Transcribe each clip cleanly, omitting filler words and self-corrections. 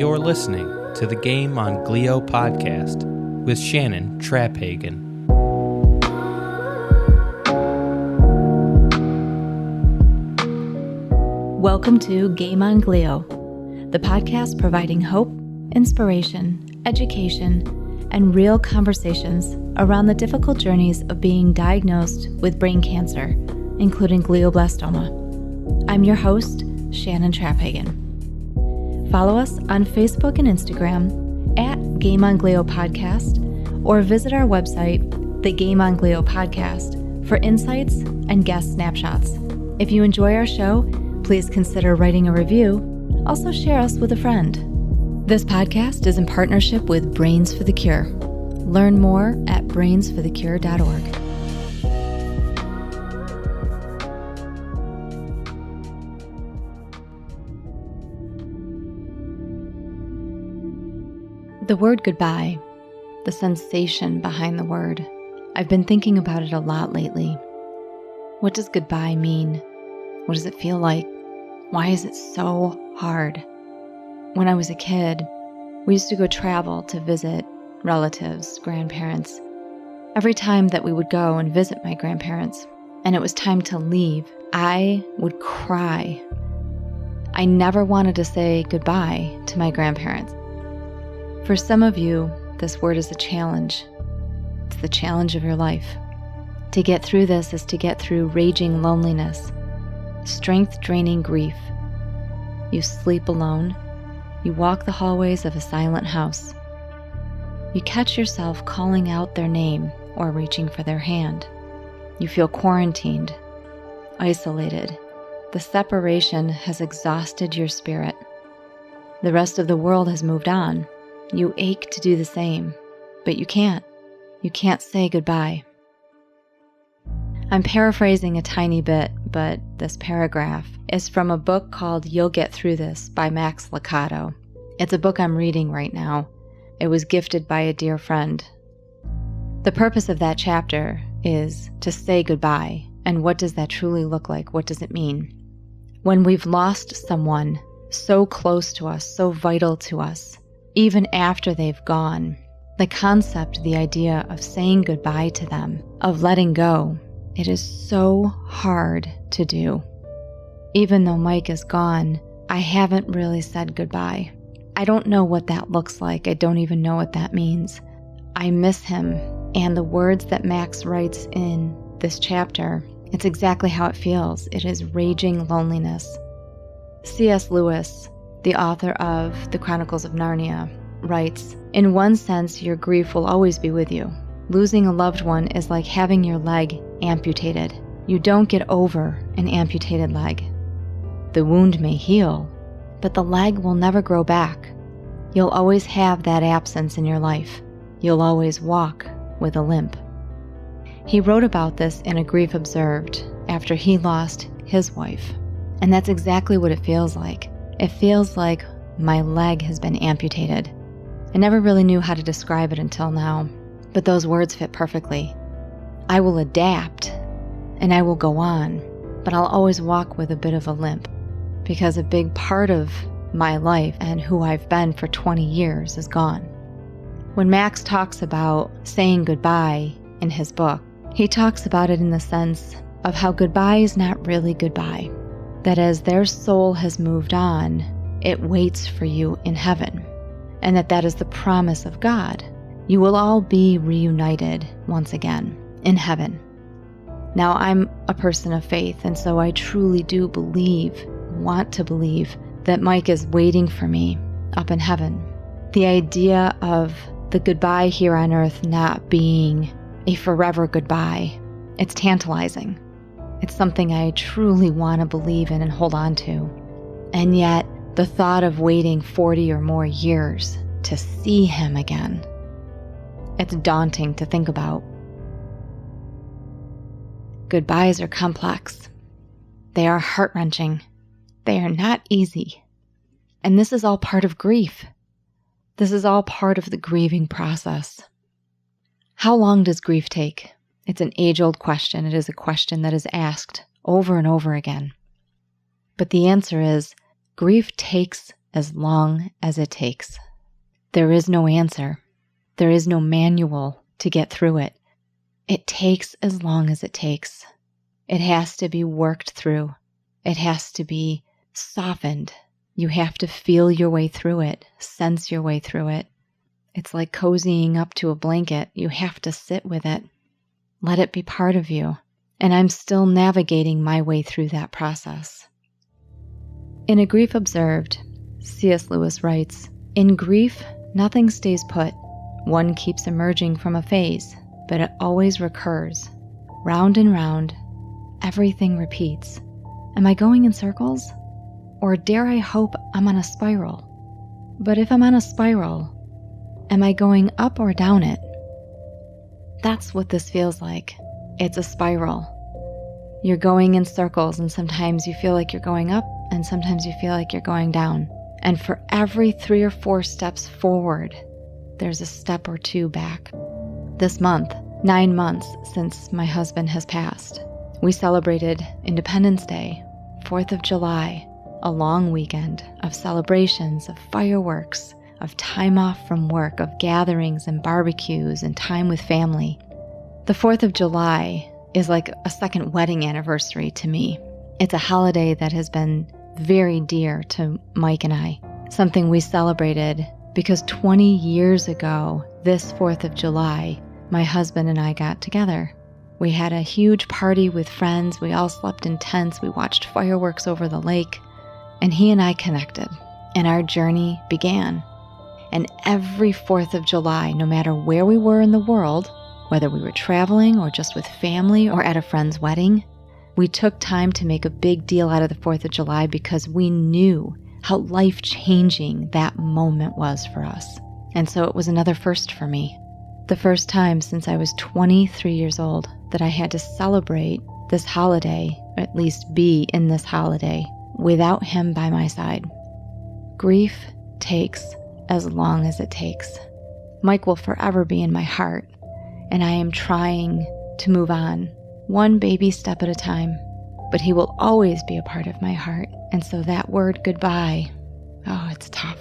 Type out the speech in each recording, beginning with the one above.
You're listening to the Game On Glio Podcast with Shannon Traphagen. Welcome to Game On Glio, the podcast providing hope, inspiration, education, and real conversations around the difficult journeys of being diagnosed with brain cancer, including glioblastoma. I'm your host, Shannon Traphagen. Follow us on Facebook and Instagram at Game On Glio Podcast, or visit our website, the Game On Glio Podcast, for insights and guest snapshots. If you enjoy our show, please consider writing a review. Also share us with a friend. This podcast is in partnership with Brains for the Cure. Learn more at brainsforthecure.org. The word goodbye, the sensation behind the word. I've been thinking about it a lot lately. What does goodbye mean? What does it feel like? Why is it so hard? When I was a kid, we used to go travel to visit relatives, grandparents. Every time that we would go and visit my grandparents, and it was time to leave, I would cry. I never wanted to say goodbye to my grandparents. For some of you, this word is a challenge. It's the challenge of your life. To get through this is to get through raging loneliness, strength-draining grief. You sleep alone. You walk the hallways of a silent house. You catch yourself calling out their name or reaching for their hand. You feel quarantined, isolated. The separation has exhausted your spirit. The rest of the world has moved on. You ache to do the same, but you can't. You can't say goodbye. I'm paraphrasing a tiny bit, but this paragraph is from a book called You'll Get Through This by Max Lucado. It's a book I'm reading right now. It was gifted by a dear friend. The purpose of that chapter is to say goodbye, and what does that truly look like? What does it mean? When we've lost someone so close to us, so vital to us, even after they've gone, the concept, the idea of saying goodbye to them, of letting go, it is so hard to do. Even though Mike is gone, I haven't really said goodbye. I don't know what that looks like. I don't even know what that means. I miss him, and the words that Max writes in this chapter, it's exactly how it feels. It is raging loneliness. C.S. Lewis, the author of The Chronicles of Narnia, writes, "In one sense, your grief will always be with you. Losing a loved one is like having your leg amputated. You don't get over an amputated leg. The wound may heal, but the leg will never grow back. You'll always have that absence in your life. You'll always walk with a limp." He wrote about this in A Grief Observed after he lost his wife. And that's exactly what it feels like. It feels like my leg has been amputated. I never really knew how to describe it until now, but those words fit perfectly. I will adapt and I will go on, but I'll always walk with a bit of a limp because a big part of my life and who I've been for 20 years is gone. When Max talks about saying goodbye in his book, he talks about it in the sense of how goodbye is not really goodbye. That as their soul has moved on, it waits for you in heaven. And that is the promise of God. You will all be reunited once again in heaven. Now, I'm a person of faith, and so I truly do want to believe, that Mike is waiting for me up in heaven. The idea of the goodbye here on earth not being a forever goodbye, it's tantalizing. It's something I truly want to believe in and hold on to. And yet, the thought of waiting 40 or more years to see him again, it's daunting to think about. Goodbyes are complex. They are heart-wrenching. They are not easy. And this is all part of grief. This is all part of the grieving process. How long does grief take? It's an age-old question. It is a question that is asked over and over again. But the answer is, grief takes as long as it takes. There is no answer. There is no manual to get through it. It takes as long as it takes. It has to be worked through. It has to be softened. You have to feel your way through it, sense your way through it. It's like cozying up to a blanket. You have to sit with it. Let it be part of you. And I'm still navigating my way through that process. In A Grief Observed, C.S. Lewis writes, "In grief, nothing stays put. One keeps emerging from a phase, but it always recurs. Round and round, everything repeats. Am I going in circles? Or dare I hope I'm on a spiral? But if I'm on a spiral, am I going up or down it?" That's what this feels like. It's a spiral. You're going in circles, and sometimes you feel like you're going up, and sometimes you feel like you're going down. And for every 3 or 4 steps forward, there's a step or 2 back. This month, 9 months since my husband has passed, we celebrated Independence Day, 4th of July, a long weekend of celebrations, of fireworks, of time off from work, of gatherings and barbecues and time with family. The 4th of July is like a second wedding anniversary to me. It's a holiday that has been very dear to Mike and I, something we celebrated because 20 years ago, this 4th of July, my husband and I got together. We had a huge party with friends. We all slept in tents. We watched fireworks over the lake, and he and I connected, and our journey began. And every 4th of July, no matter where we were in the world, whether we were traveling or just with family or at a friend's wedding, we took time to make a big deal out of the 4th of July because we knew how life-changing that moment was for us. And so it was another first for me. The first time since I was 23 years old that I had to celebrate this holiday, or at least be in this holiday, without him by my side. Grief takes as long as it takes. Mike will forever be in my heart, and I am trying to move on, one baby step at a time, but he will always be a part of my heart. And so that word goodbye, oh, it's tough.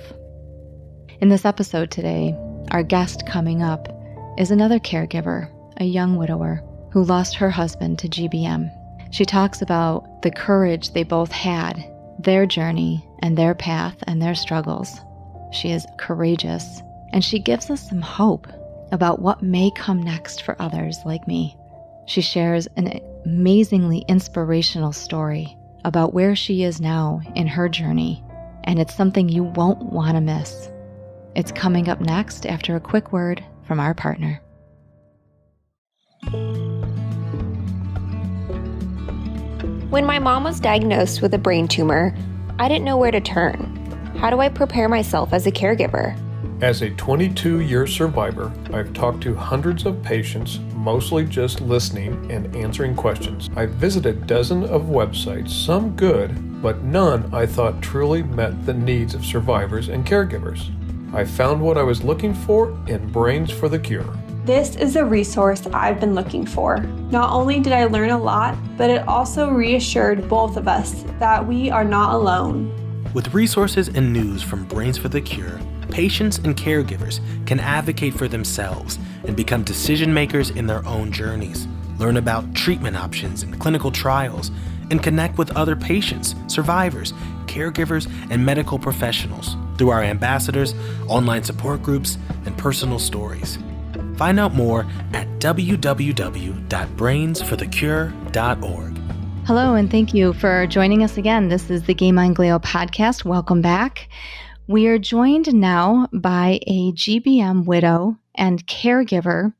In this episode today, our guest coming up is another caregiver, a young widower who lost her husband to GBM. She talks about the courage they both had, their journey and their path and their struggles. She is courageous, and she gives us some hope about what may come next for others like me. She shares an amazingly inspirational story about where she is now in her journey, and it's something you won't want to miss. It's coming up next after a quick word from our partner. When my mom was diagnosed with a brain tumor, I didn't know where to turn. How do I prepare myself as a caregiver? As a 22-year survivor, I've talked to hundreds of patients, mostly just listening and answering questions. I've visited dozens of websites, some good, but none I thought truly met the needs of survivors and caregivers. I found what I was looking for in Brains for the Cure. This is a resource I've been looking for. Not only did I learn a lot, but it also reassured both of us that we are not alone. With resources and news from Brains for the Cure, patients and caregivers can advocate for themselves and become decision makers in their own journeys, learn about treatment options and clinical trials, and connect with other patients, survivors, caregivers, and medical professionals through our ambassadors, online support groups, and personal stories. Find out more at www.brainsforthecure.org. Hello, and thank you for joining us again. This is the Game On Glio Podcast. Welcome back. We are joined now by a GBM widow and caregiver,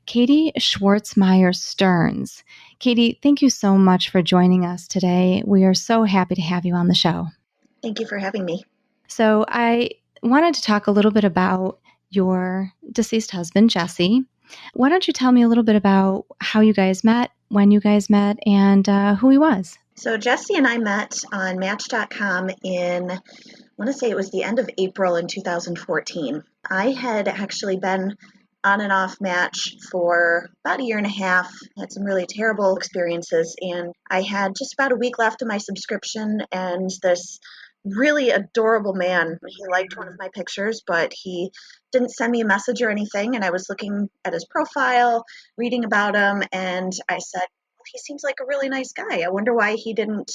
Katie Schwartzmeyer-Stearns. Katie, thank you so much for joining us today. We are so happy to have you on the show. Thank you for having me. So I wanted to talk a little bit about your deceased husband, Jesse. Why don't you tell me a little bit about how you guys met, when you guys met, and who he was? So Jesse and I met on Match.com in, I want to say it was the end of April in 2014. I had actually been on and off Match for about a year and a half, had some really terrible experiences, and I had just about a week left of my subscription, and this really adorable man. He liked one of my pictures, but he didn't send me a message or anything. And I was looking at his profile, reading about him, and I said, well, he seems like a really nice guy. I wonder why he didn't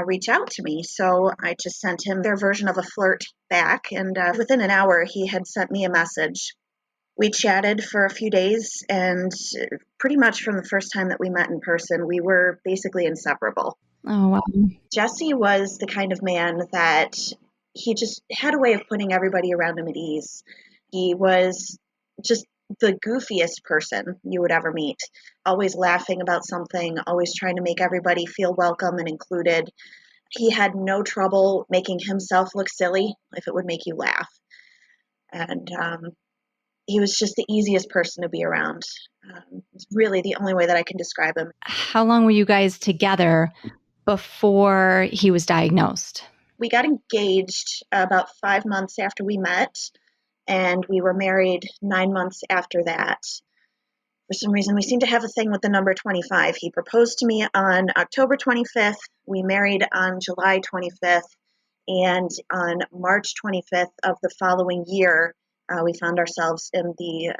reach out to me. So I just sent him their version of a flirt back. And within an hour, he had sent me a message. We chatted for a few days, and pretty much from the first time that we met in person, we were basically inseparable. Oh, wow. Jesse was the kind of man that he just had a way of putting everybody around him at ease. He was just the goofiest person you would ever meet, always laughing about something, always trying to make everybody feel welcome and included. He had no trouble making himself look silly if it would make you laugh. And he was just the easiest person to be around. It's really the only way that I can describe him. How long were you guys together before he was diagnosed? We got engaged about 5 months after we met, and we were married 9 months after that. For some reason, we seem to have a thing with the number 25. He proposed to me on October 25th. We married on July 25th. And on March 25th of the following year, we found ourselves in the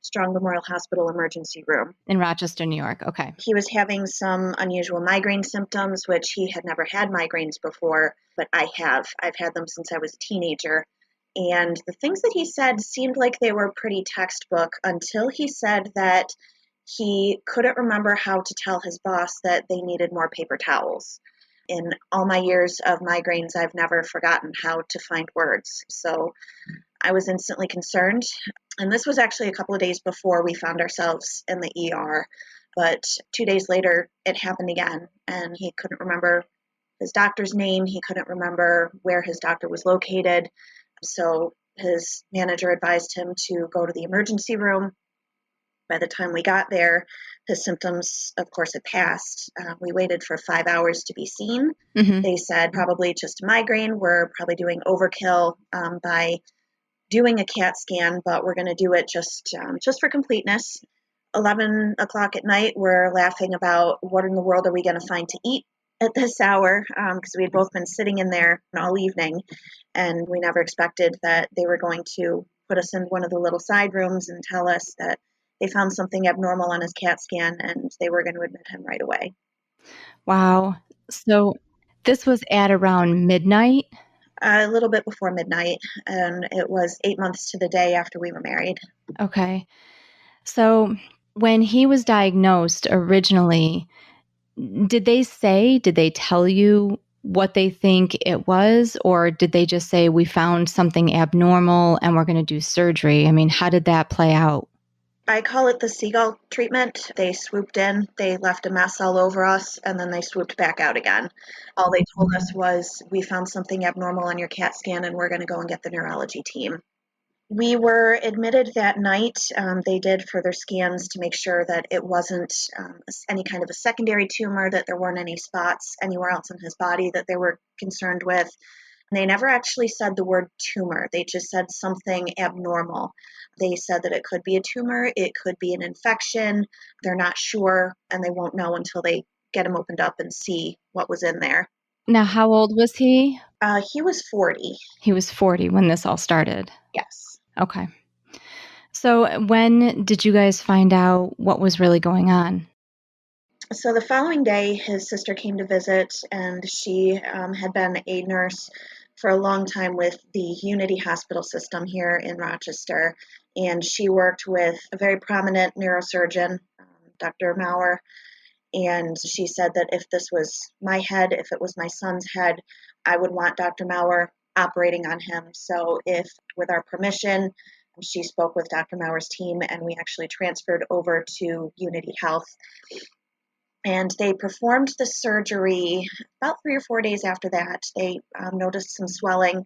Strong Memorial Hospital emergency room. In Rochester, New York. Okay. He was having some unusual migraine symptoms, which he had never had migraines before, but I have. I've had them since I was a teenager. And the things that he said seemed like they were pretty textbook until he said that he couldn't remember how to tell his boss that they needed more paper towels. In all my years of migraines, I've never forgotten how to find words. So I was instantly concerned. And this was actually a couple of days before we found ourselves in the ER. But 2 days later, it happened again. And he couldn't remember his doctor's name. He couldn't remember where his doctor was located. So his manager advised him to go to the emergency room. By the time we got there, his symptoms, of course, had passed. We waited for 5 hours to be seen. Mm-hmm. They said probably just a migraine. We're probably doing overkill by doing a CAT scan, but we're going to do it just for completeness. 11 o'clock at night, we're laughing about what in the world are we going to find to eat at this hour, because we had both been sitting in there all evening, and we never expected that they were going to put us in one of the little side rooms and tell us that they found something abnormal on his CAT scan, and they were going to admit him right away. Wow. So this was at around midnight? A little bit before midnight, and it was 8 months to the day after we were married. Okay. So when he was diagnosed originally, did they tell you what they think it was, or did they just say, we found something abnormal and we're going to do surgery? I mean, how did that play out? I call it the seagull treatment. They swooped in, they left a mess all over us, and then they swooped back out again. All they told us was, we found something abnormal on your CAT scan, and we're going to go and get the neurology team. We were admitted that night. They did further scans to make sure that it wasn't any kind of a secondary tumor, that there weren't any spots anywhere else in his body that they were concerned with. And they never actually said the word tumor. They just said something abnormal. They said that it could be a tumor, it could be an infection. They're not sure, and they won't know until they get him opened up and see what was in there. Now, how old was he? He was 40. He was 40 when this all started. Yes. Okay. So when did you guys find out what was really going on? So the following day, his sister came to visit, and she had been a nurse for a long time with the Unity Hospital system here in Rochester. And she worked with a very prominent neurosurgeon, Dr. Maurer. And she said that if this was my head, if it was my son's head, I would want Dr. Maurer operating on him. So if, with our permission, she spoke with Dr. Maurer's team, and we actually transferred over to Unity Health. And they performed the surgery about 3 or 4 days after that. They noticed some swelling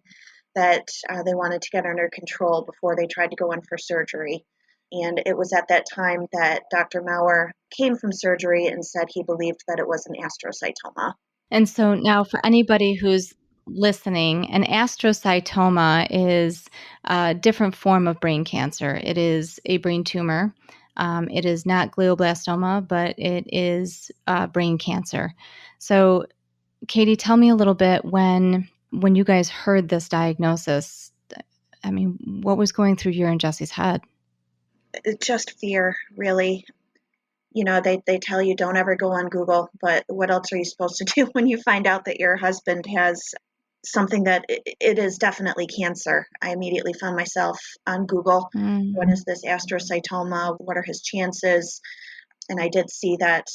that they wanted to get under control before they tried to go in for surgery. And it was at that time that Dr. Maurer came from surgery and said he believed that it was an astrocytoma. And so now for anybody who's listening, an astrocytoma is a different form of brain cancer. It is a brain tumor. It is not glioblastoma, but it is brain cancer. So, Katie, tell me a little bit, when When you guys heard this diagnosis, I mean, what was going through your and Jesse's head? It's just fear, really. They tell you don't ever go on Google, but what else are you supposed to do when you find out that your husband has something that it is definitely cancer? I immediately found myself on Google. What is this astrocytoma? What are his chances? And I did see that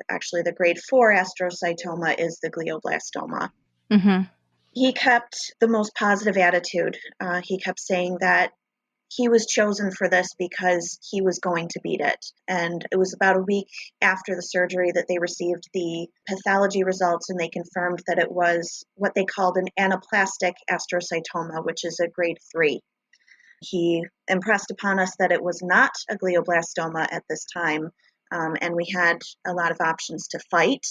actually the grade 4 astrocytoma is the glioblastoma. Mm-hmm. He kept the most positive attitude. He kept saying that he was chosen for this because he was going to beat it. And it was about a week after the surgery that they received the pathology results, and they confirmed that it was what they called an anaplastic astrocytoma, which is a grade 3. He impressed upon us that it was not a glioblastoma at this time, and we had a lot of options to fight.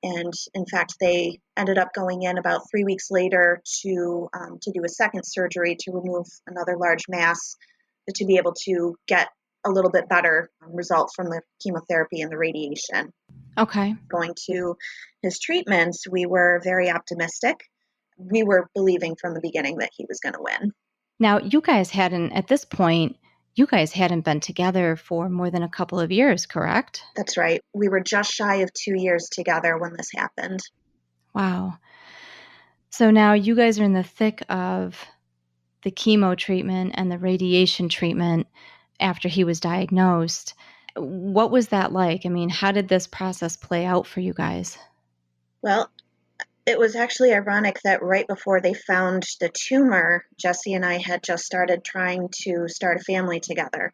And in fact, they ended up going in about 3 weeks later to do a second surgery to remove another large mass to be able to get a little bit better result from the chemotherapy and the radiation. Okay. Going to his treatments, we were very optimistic. We were believing from the beginning that he was going to win. Now, at this point, you guys hadn't been together for more than a couple of years, correct? That's right. We were just shy of 2 years together when this happened. Wow. So now you guys are in the thick of the chemo treatment and the radiation treatment after he was diagnosed. What was that like? I mean, how did this process play out for you guys? Well, it was actually ironic that right before they found the tumor, Jesse and I had just started trying to start a family together.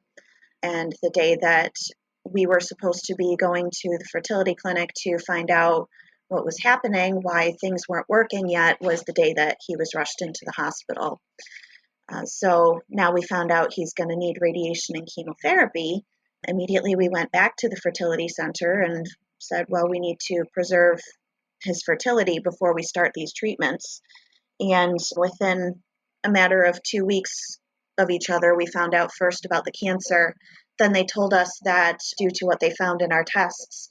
And the day that we were supposed to be going to the fertility clinic to find out what was happening, why things weren't working yet, was the day that he was rushed into the hospital. So now we found out he's going to need radiation and chemotherapy. Immediately we went back to the fertility center and said, well, we need to preserve his fertility before we start these treatments. And within a matter of 2 weeks of each other, we found out first about the cancer. Then they told us that due to what they found in our tests,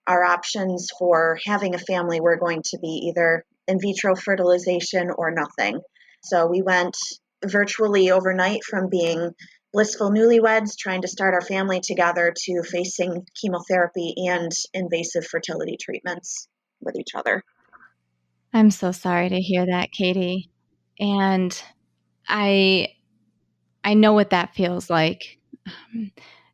our options for having a family were going to be either in vitro fertilization or nothing. So we went virtually overnight from being blissful newlyweds trying to start our family together to facing chemotherapy and invasive fertility treatments with each other. I'm so sorry to hear that, Katie. And I know what that feels like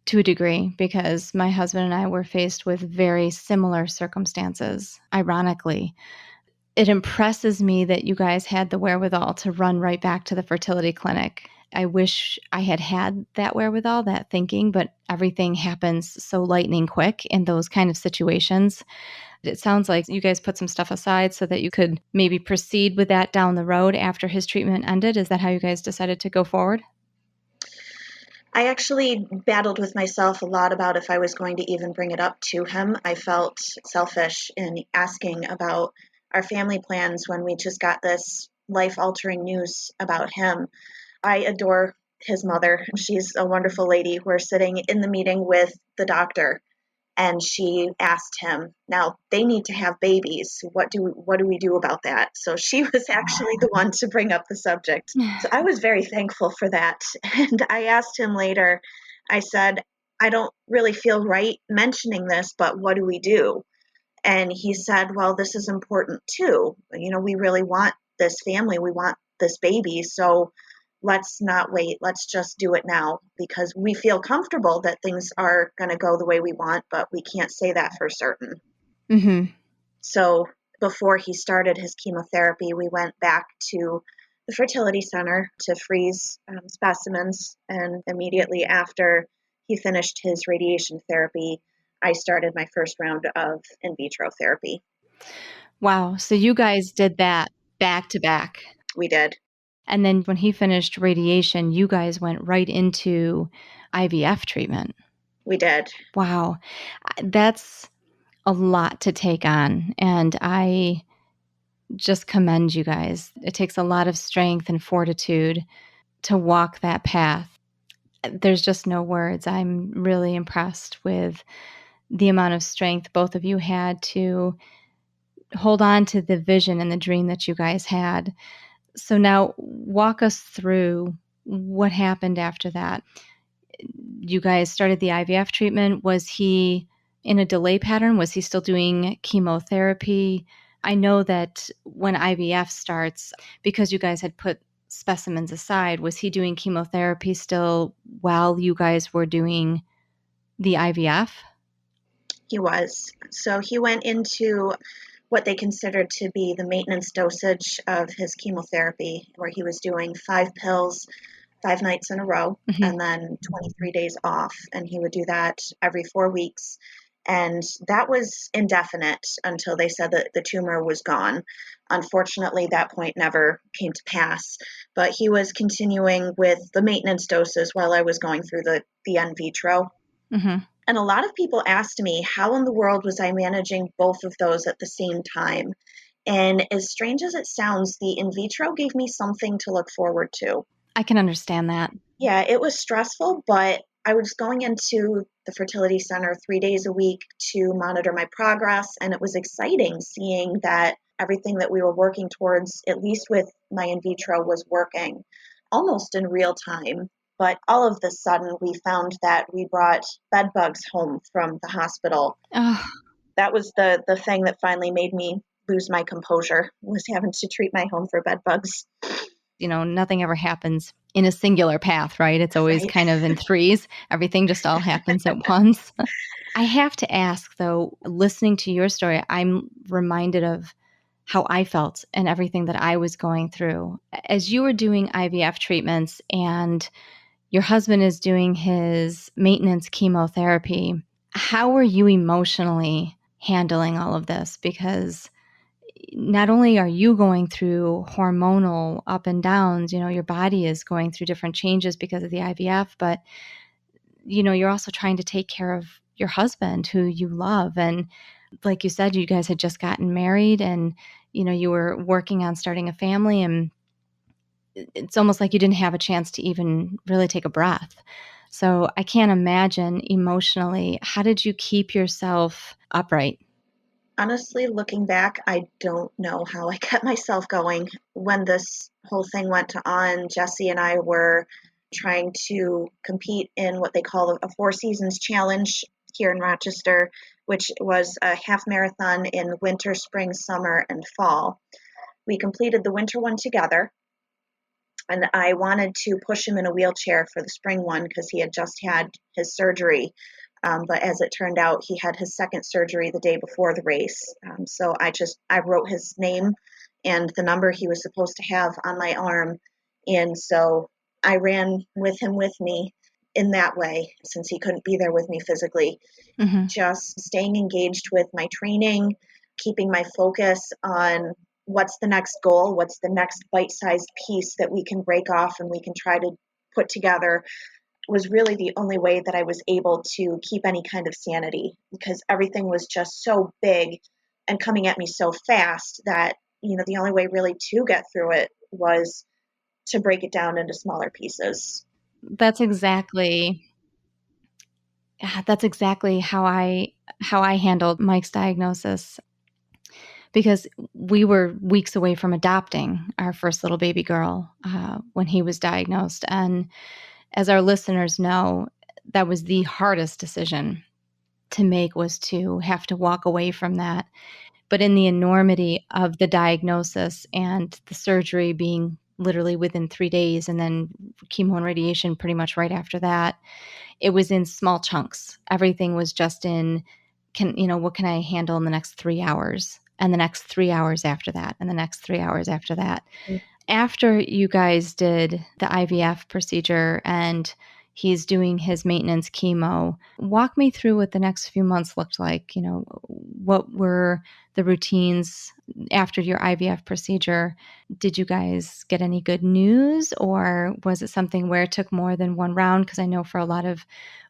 to a degree, because my husband and I were faced with very similar circumstances, ironically. It impresses me that you guys had the wherewithal to run right back to the fertility clinic. I wish I had that wherewithal, that thinking, but everything happens so lightning quick in those kind of situations. It sounds like you guys put some stuff aside so that you could maybe proceed with that down the road after his treatment ended. Is that how you guys decided to go forward? I actually battled with myself a lot about if I was going to even bring it up to him. I felt selfish in asking about our family plans when we just got this life-altering news about him. I adore his mother. She's a wonderful lady. We're sitting in the meeting with the doctor, and she asked him, now they need to have babies. What do we do about that? So she was actually the one to bring up the subject. So I was very thankful for that. And I asked him later, I said, I don't really feel right mentioning this, but what do we do? And he said, well, this is important too. We really want this family. We want this baby. So let's not wait. Let's just do it now, because we feel comfortable that things are going to go the way we want, but we can't say that for certain. Mm-hmm. So before he started his chemotherapy, we went back to the fertility center to freeze specimens. And immediately after he finished his radiation therapy, I started my first round of in vitro therapy. Wow. So you guys did that back to back. We did. And then when he finished radiation, you guys went right into IVF treatment. We did. Wow. That's a lot to take on. And I just commend you guys. It takes a lot of strength and fortitude to walk that path. There's just no words. I'm really impressed with the amount of strength both of you had to hold on to the vision and the dream that you guys had. So now walk us through what happened after that. You guys started the IVF treatment. Was he in a delay pattern? Was he still doing chemotherapy? I know that when IVF starts, because you guys had put specimens aside, was he doing chemotherapy still while you guys were doing the IVF? He was. So he went into what they considered to be the maintenance dosage of his chemotherapy, where he was doing 5 pills, 5 nights in a row, and then 23 days off. And he would do that every 4 weeks. And that was indefinite until they said that the tumor was gone. Unfortunately, that point never came to pass. But he was continuing with the maintenance doses while I was going through the in vitro. And a lot of people asked me, how in the world was I managing both of those at the same time? And as strange as it sounds, the in vitro gave me something to look forward to. I can understand that. Yeah, it was stressful, but I was going into the fertility center 3 days a week to monitor my progress. And it was exciting seeing that everything that we were working towards, at least with my in vitro, was working almost in real time. But all of a sudden, we found that we brought bed bugs home from the hospital. That was the thing that finally made me lose my composure, was having to treat my home for bed bugs. You know, nothing ever happens in a singular path, right? It's always kind of in threes. Everything just all happens at once. I have to ask, though, listening to your story, I'm reminded of how I felt and everything that I was going through. As you were doing IVF treatments and your husband is doing his maintenance chemotherapy, how were you emotionally handling all of this? Because not only are you going through hormonal up and downs, you know, your body is going through different changes because of the IVF, but, you know, you're also trying to take care of your husband who you love. And like you said, you guys had just gotten married and, you know, you were working on starting a family, and it's almost like you didn't have a chance to even really take a breath. So I can't imagine emotionally, how did you keep yourself upright? Honestly, looking back, I don't know how I kept myself going. When this whole thing went on, Jesse and I were trying to compete in what they call a 4 seasons challenge here in Rochester, which was a half marathon in winter, spring, summer, and fall. We completed the winter one together, and I wanted to push him in a wheelchair for the spring one because he had just had his surgery. But as it turned out, he had his second surgery the day before the race. So I wrote his name and the number he was supposed to have on my arm. And so I ran with him with me in that way, since he couldn't be there with me physically. Just staying engaged with my training, keeping my focus on what's the next goal, what's the next bite-sized piece that we can break off and we can try to put together, was really the only way that I was able to keep any kind of sanity, because everything was just so big and coming at me so fast that, you know, the only way really to get through it was to break it down into smaller pieces. That's exactly how I handled Mike's diagnosis, because we were weeks away from adopting our first little baby girl when he was diagnosed. And as our listeners know, that was the hardest decision to make, was to have to walk away from that. But in the enormity of the diagnosis and the surgery being literally within 3 days, and then chemo and radiation pretty much right after that, it was in small chunks. Everything was just in, what can I handle in the next 3 hours? And the next 3 hours after that, and the next 3 hours after that. After you guys did the IVF procedure and he's doing his maintenance chemo, walk me through what the next few months looked like. You know, what were the routines after your IVF procedure? Did you guys get any good news, or was it something where it took more than one round? Because I know for a lot of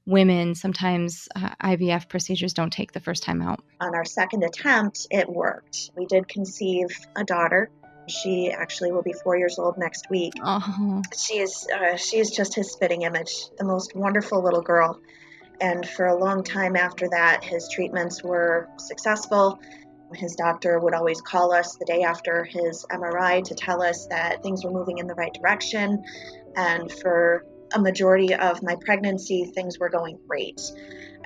women, sometimes IVF procedures don't take the first time out. On our second attempt, it worked. We did conceive a daughter. She actually will be 4 years old next week. Oh. She is just his spitting image, the most wonderful little girl. And for a long time after that, his treatments were successful. His doctor would always call us the day after his MRI to tell us that things were moving in the right direction. And for a majority of my pregnancy, things were going great.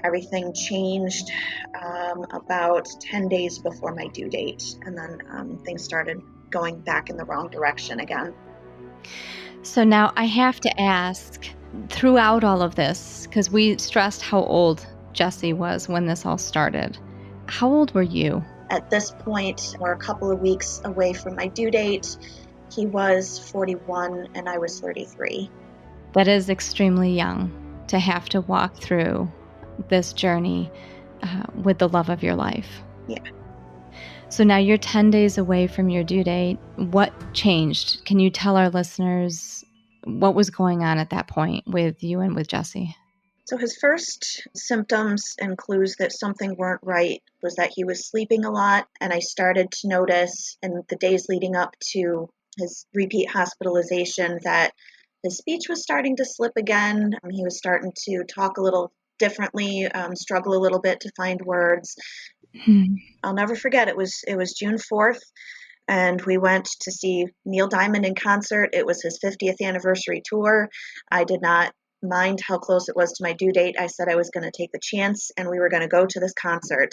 Everything changed about 10 days before my due date. And then things started going back in the wrong direction again. So now I have to ask, throughout all of this, because we stressed how old Jesse was when this all started, how old were you? At this point, we're a couple of weeks away from my due date. He was 41 and I was 33. That is extremely young to have to walk through this journey with the love of your life. Yeah. So now you're 10 days away from your due date. What changed? Can you tell our listeners what was going on at that point with you and with Jesse? So his first symptoms and clues that something weren't right was that he was sleeping a lot, and I started to notice in the days leading up to his repeat hospitalization that his speech was starting to slip again. He was starting to talk a little differently, struggle a little bit to find words. I'll never forget, it was June 4th, and we went to see Neil Diamond in concert. It was his 50th anniversary tour. I did not mind how close it was to my due date. I said I was going to take the chance, and we were going to go to this concert.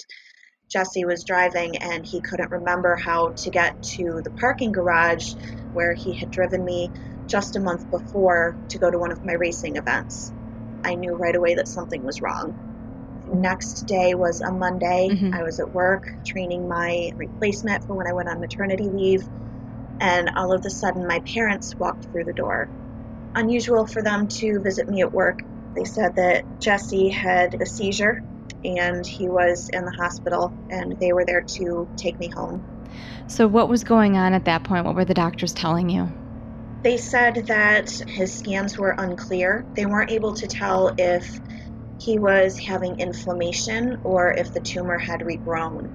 Jesse was driving, and he couldn't remember how to get to the parking garage where he had driven me just a month before to go to one of my racing events. I knew right away that something was wrong. Next day was a Monday. I was at work training my replacement for when I went on maternity leave, and all of a sudden my parents walked through the door. Unusual for them to visit me at work. They said that Jesse had a seizure and he was in the hospital, and they were there to take me home. So what was going on at that point? What were the doctors telling you? They said that his scans were unclear. They weren't able to tell if he was having inflammation or if the tumor had regrown.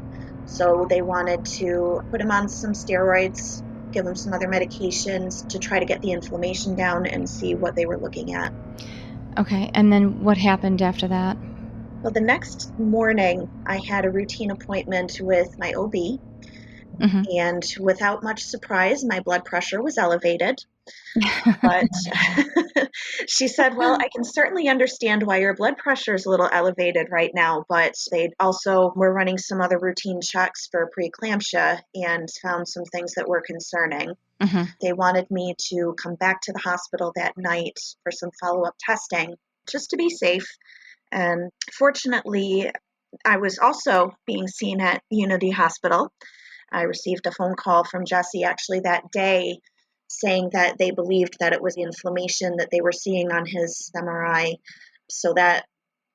So they wanted to put him on some steroids, give him some other medications to try to get the inflammation down and see what they were looking at. Okay, and then what happened after that? Well, the next morning, I had a routine appointment with my OB, and without much surprise, my blood pressure was elevated. But she said, well, I can certainly understand why your blood pressure is a little elevated right now, but they also were running some other routine checks for preeclampsia and found some things that were concerning. They wanted me to come back to the hospital that night for some follow-up testing, just to be safe. And fortunately, I was also being seen at Unity Hospital. I received a phone call from Jesse actually that day saying that they believed that it was the inflammation that they were seeing on his MRI. So that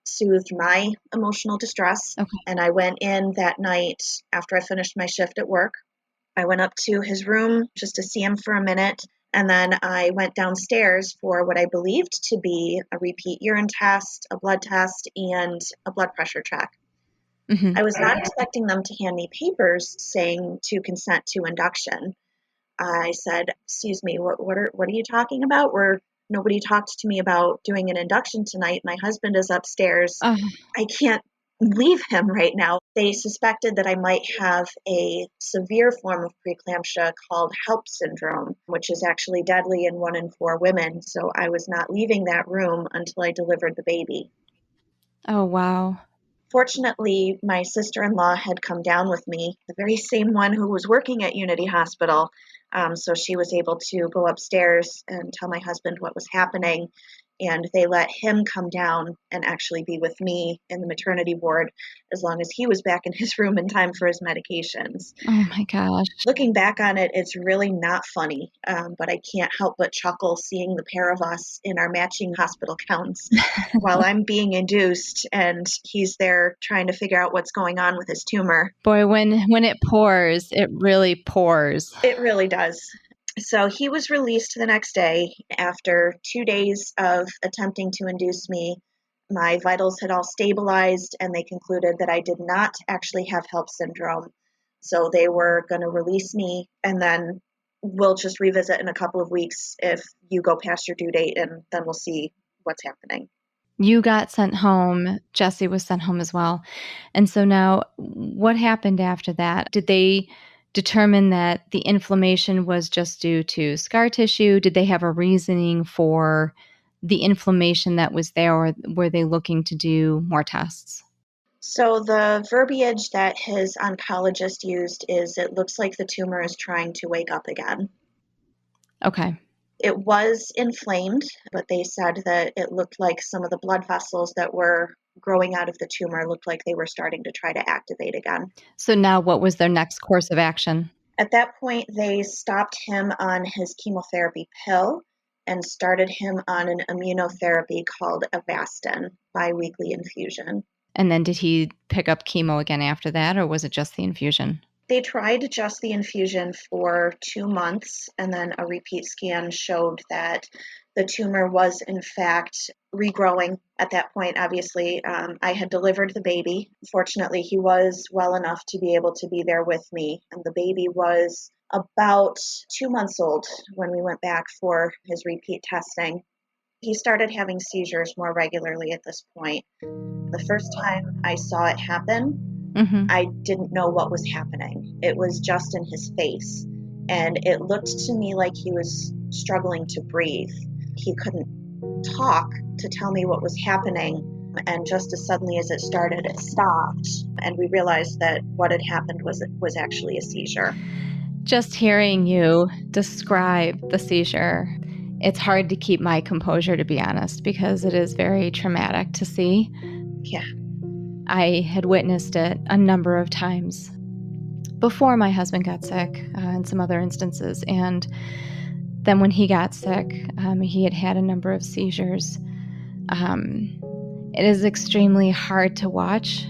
soothed my emotional distress. Okay. And I went in that night after I finished my shift at work. I went up to his room just to see him for a minute. And then I went downstairs for what I believed to be a repeat urine test, a blood test, and a blood pressure check. I was not expecting them to hand me papers saying to consent to induction. I said, excuse me, what are you talking about? Nobody talked to me about doing an induction tonight. My husband is upstairs. I can't leave him right now. They suspected that I might have a severe form of preeclampsia called HELP syndrome, which is actually deadly in 1 in 4 women. So I was not leaving that room until I delivered the baby. Oh, wow. Fortunately, my sister-in-law had come down with me, the very same one who was working at Unity Hospital. So she was able to go upstairs and tell my husband what was happening. And they let him come down and actually be with me in the maternity ward as long as he was back in his room in time for his medications. Oh my gosh. Looking back on it, it's really not funny, but I can't help but chuckle seeing the pair of us in our matching hospital gowns while I'm being induced and he's there trying to figure out what's going on with his tumor. Boy, when it pours, it really pours. It really does. So he was released the next day after 2 days of attempting to induce me. My vitals had all stabilized and they concluded that I did not actually have HELP syndrome. So they were going to release me and then we'll just revisit in a couple of weeks if you go past your due date and then we'll see what's happening. You got sent home. Jesse was sent home as well. And so now what happened after that? Did they determine that the inflammation was just due to scar tissue? Did they have a reasoning for the inflammation that was there, or were they looking to do more tests? So the verbiage that his oncologist used is, it looks like the tumor is trying to wake up again. Okay. It was inflamed, but they said that it looked like some of the blood vessels that were growing out of the tumor looked like they were starting to try to activate again. So now what was their next course of action? At that point, they stopped him on his chemotherapy pill and started him on an immunotherapy called Avastin biweekly infusion. And then did he pick up chemo again after that, or was it just the infusion? They tried just the infusion for 2 months, and then a repeat scan showed that the tumor was, in fact, regrowing. At that point, obviously, I had delivered the baby. Fortunately, he was well enough to be able to be there with me, and the baby was about 2 months old when we went back for his repeat testing. He started having seizures more regularly at this point. The first time I saw it happen, I didn't know what was happening. It was just in his face. And it looked to me like he was struggling to breathe. He couldn't talk to tell me what was happening. And just as suddenly as it started, it stopped. And we realized that what had happened was actually a seizure. Just hearing you describe the seizure, it's hard to keep my composure, to be honest, because it is very traumatic to see. Yeah. I had witnessed it a number of times before my husband got sick, in some other instances. And then when he got sick, he had a number of seizures. It is extremely hard to watch.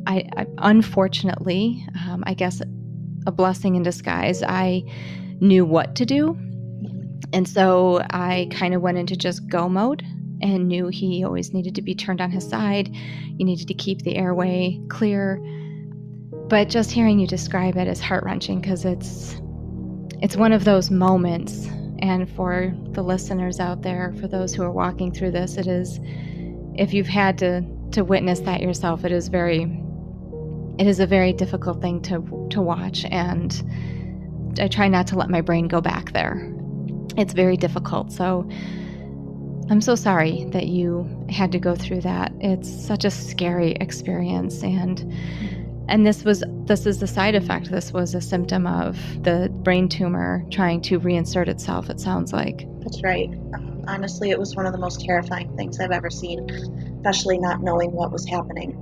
I unfortunately, I guess a blessing in disguise, I knew what to do. And so I kind of went into just go mode and knew he always needed to be turned on his side. You needed to keep the airway clear. But just hearing you describe it is heart-wrenching, because it's one of those moments. And for the listeners out there, for those who are walking through this, it is, if you've had to witness that yourself, it is a very difficult thing to watch. And I try not to let my brain go back there. It's very difficult. So I'm so sorry that you had to go through that. It's such a scary experience. And this is the side effect. This was a symptom of the brain tumor trying to reinsert itself, it sounds like. That's right. Honestly, it was one of the most terrifying things I've ever seen, especially not knowing what was happening.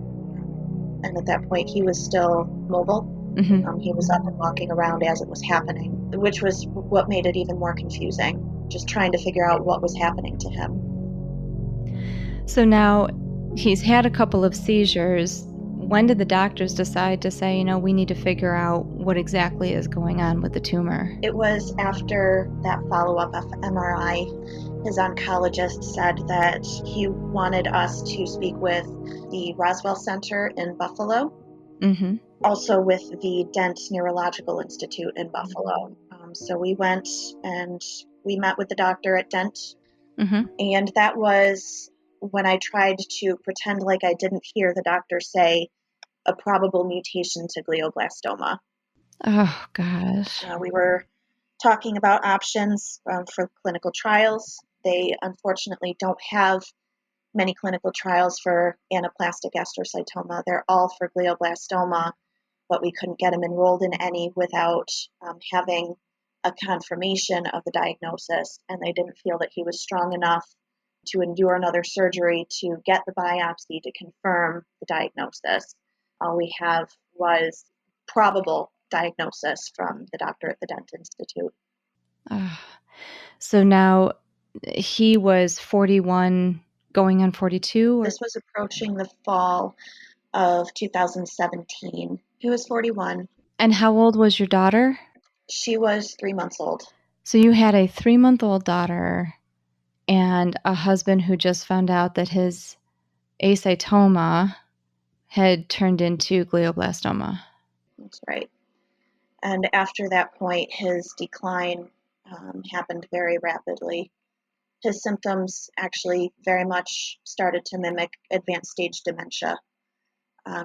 And at that point, he was still mobile. He was up and walking around as it was happening, which was what made it even more confusing, just trying to figure out what was happening to him. So now he's had a couple of seizures. When did the doctors decide to say, we need to figure out what exactly is going on with the tumor? It was after that follow-up MRI. His oncologist said that he wanted us to speak with the Roswell Center in Buffalo, also with the Dent Neurological Institute in Buffalo. So we went and we met with the doctor at Dent, and that was when I tried to pretend like I didn't hear the doctor say a probable mutation to glioblastoma. Oh, gosh. We were talking about options for clinical trials. They unfortunately don't have many clinical trials for anaplastic astrocytoma. They're all for glioblastoma, but we couldn't get him enrolled in any without having a confirmation of the diagnosis, and they didn't feel that he was strong enough to endure another surgery to get the biopsy to confirm the diagnosis. All we have was probable diagnosis from the doctor at the Dent Institute. So now he was 41, going on 42? This was approaching the fall of 2017. He was 41. And how old was your daughter? She was 3 months old. So you had a 3-month-old daughter and a husband who just found out that his acytoma had turned into glioblastoma. That's right. And after that point, his decline happened very rapidly. his symptoms actually very much started to mimic advanced stage dementia.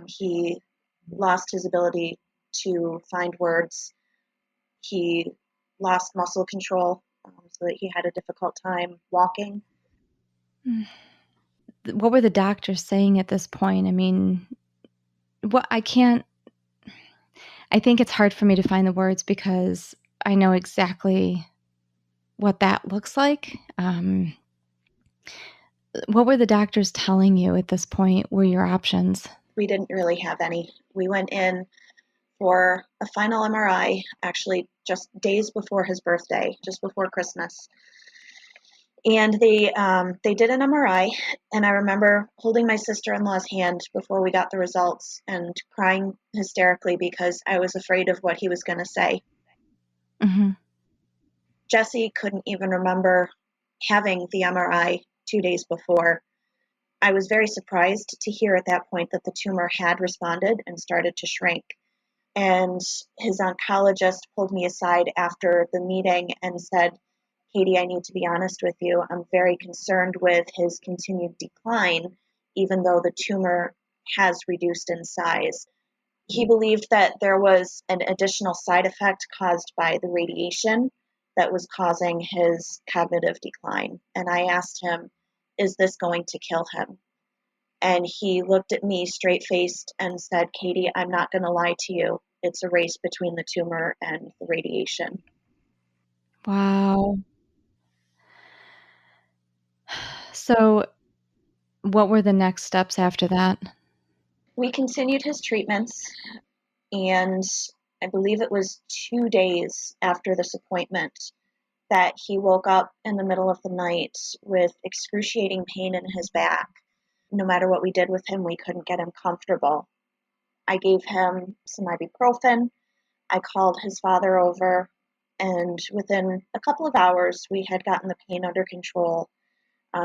He lost his ability to find words. He lost muscle control, so that he had a difficult time walking. What were the doctors saying at this point? I mean, I think it's hard for me to find the words because I know exactly what that looks like. What were the doctors telling you at this point were your options? We didn't really have any. We went in for a final MRI, actually just days before his birthday, just before Christmas. And they did an MRI, and I remember holding my sister-in-law's hand before we got the results and crying hysterically because I was afraid of what he was going to say. Mm-hmm. Jesse couldn't even remember having the MRI 2 days before. I was very surprised to hear at that point that the tumor had responded and started to shrink. And his oncologist pulled me aside after the meeting and said, "Katie, I need to be honest with you. I'm very concerned with his continued decline, even though the tumor has reduced in size." He believed that there was an additional side effect caused by the radiation that was causing his cognitive decline. And I asked him, "Is this going to kill him?" And he looked at me straight-faced and said, "Katie, I'm not going to lie to you. It's a race between the tumor and the radiation." Wow. So what were the next steps after that? We continued his treatments, and I believe it was 2 days after this appointment that he woke up in the middle of the night with excruciating pain in his back. No matter what we did with him, we couldn't get him comfortable. I gave him some ibuprofen. I called his father over, and within a couple of hours, we had gotten the pain under control.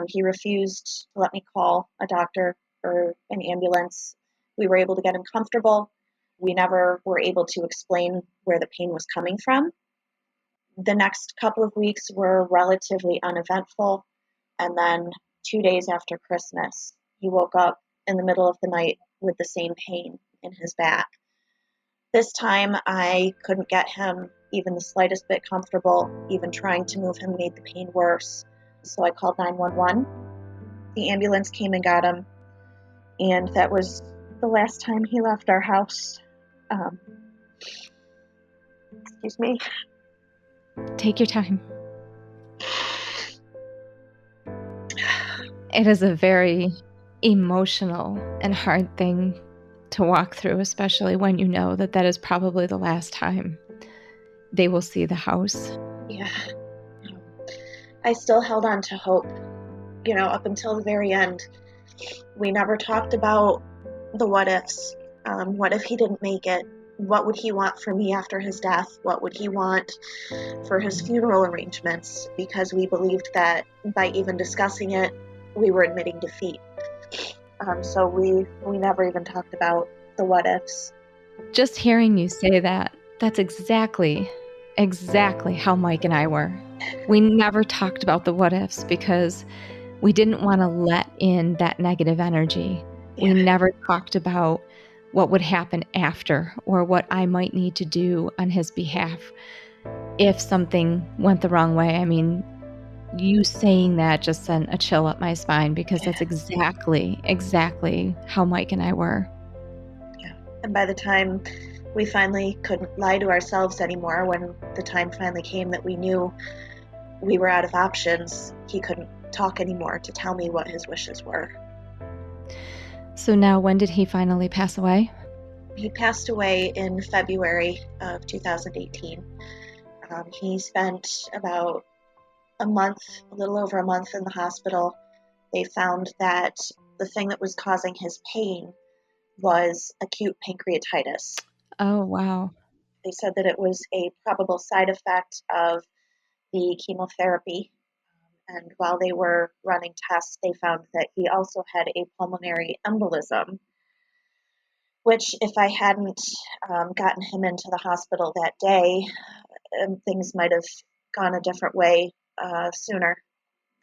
He refused to let me call a doctor or an ambulance. We were able to get him comfortable. We never were able to explain where the pain was coming from. The next couple of weeks were relatively uneventful. And then 2 days after Christmas, he woke up in the middle of the night with the same pain in his back. This time, I couldn't get him even the slightest bit comfortable. Even trying to move him made the pain worse. So I called 911. The ambulance came and got him. And that was the last time he left our house. Excuse me. Take your time. It is a very emotional and hard thing to walk through, especially when you know that that is probably the last time they will see the house. Yeah. I still held on to hope, up until the very end. We never talked about the what ifs. What if he didn't make it? What would he want for me after his death? What would he want for his funeral arrangements? Because we believed that by even discussing it, we were admitting defeat. So we never even talked about the what ifs. Just hearing you say that, that's exactly how Mike and I were. We never talked about the what ifs because we didn't want to let in that negative energy. Yeah. We never talked about what would happen after or what I might need to do on his behalf if something went the wrong way. I mean, you saying that just sent a chill up my spine because that's exactly how Mike and I were. Yeah. And by the time we finally couldn't lie to ourselves anymore, when the time finally came that we knew we were out of options, he couldn't talk anymore to tell me what his wishes were. So now, when did he finally pass away? He passed away in February of 2018. He spent about a little over a month in the hospital. They found that the thing that was causing his pain was acute pancreatitis. Oh, wow. They said that it was a probable side effect of the chemotherapy. And while they were running tests, they found that he also had a pulmonary embolism, which if I hadn't gotten him into the hospital that day, things might have gone a different way sooner.